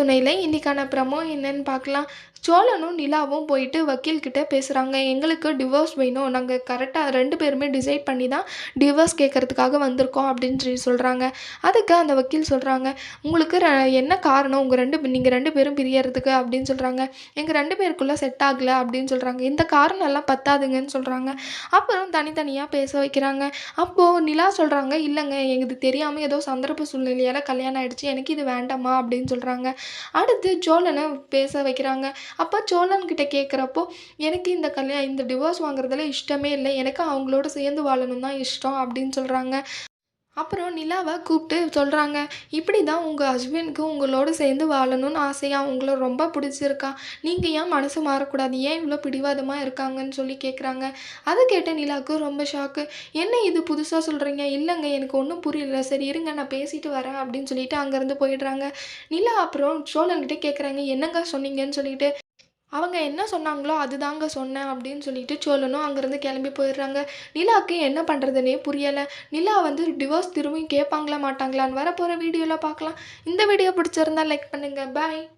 துணையில இன்னைக்கான ப்ரமோ என்னன்னு பார்க்கலாம். சோழனும் நிலாவும் போயிட்டு வக்கீல் கிட்ட பேசுறாங்க. எங்களுக்கு டிவோர்ஸ் வேணும். நாங்க கரெக்ட்டா 2 பேருமே டிசைட் பண்ணி தான் டிவோர்ஸ் கேட்கறதுக்காக வந்திருக்கோம் அப்படின்னு சொல்றாங்க. அதுக்கு அந்த வக்கீல் சொல்றாங்க, உங்களுக்கு என்ன காரணம் நீங்க 2 பேரும் பிரியறதுக்கு அப்படின்னு சொல்றாங்க. எங்க 2 பேருக்குள்ள செட் ஆகல அப்படின்னு சொல்றாங்க. இந்த காரணம் எல்லாம் பத்தாதுங்கன்னு சொல்றாங்க. அப்புறம் தனித்தனியா பேச வைக்கிறாங்க. அப்போ நிலா சொல்றாங்க, இல்லங்க இது தெரியாம ஏதோ சந்தர்ப்ப சூழ்நிலையால கல்யாணம் ஆயிடுச்சு. எனக்கு இது வேண்டாம்மா அப்படின்னு சொல்றாங்க. அடுத்து சோழன பேச வைக்கிறாங்க. அப்போ சோழன்கிட்ட கேட்குறப்போ, எனக்கு இந்த டிவோர்ஸ் வாங்குறதுல இஷ்டமே இல்ல. எனக்கு அவங்களோட சேர்ந்து வாழணும் தான் இஷ்டம் அப்படின்னு சொல்றாங்க. அப்புறம் நிலாவ கூப்பிட்டு சொல்றாங்க, இப்படி தான் உங்க ஹஸ்பண்ட்க்கு உங்களோட சேர்ந்து வாழணும்னு ஆசையா? உங்கள ரொம்ப பிடிச்சிருக்கா? நீங்க ஏன் மனசு மாறக்கூடாது? ஏன் இவ்வளோ பிடிவாதமா இருக்காங்கன்னு சொல்லி கேட்குறாங்க. அத கேட்ட நிலாவுக்கு ரொம்ப ஷாக்கு. என்ன இது புதுசா சொல்றீங்க? இல்லங்க எனக்கு ஒண்ணும் புரியல. சரி இருங்க நான் பேசிட்டு வரேன் அப்படின்னு சொல்லிட்டு அங்கேருந்து போயிடுறாங்க. நிலா அப்புறம் சோழன்கிட்ட கேட்குறாங்க, என்னங்க சொன்னீங்கன்னு சொல்லிட்டு. அவங்க என்ன சொன்னாங்களோ அதுதாங்க சொன்னேன் அப்படின்னு சொல்லிட்டு சோழனும் அங்கேருந்து கிளம்பி போயிடுறாங்க. நிலாவுக்கு என்ன பண்ணுறதுனே புரியலை. நிலா டிவோர்ஸ் திரும்பியும் கேட்பாங்களா மாட்டாங்களான்னு வரப்போகிற வீடியோவில் பார்க்கலாம். இந்த வீடியோ பிடிச்சிருந்தா லைக் பண்ணுங்கள். பாய்.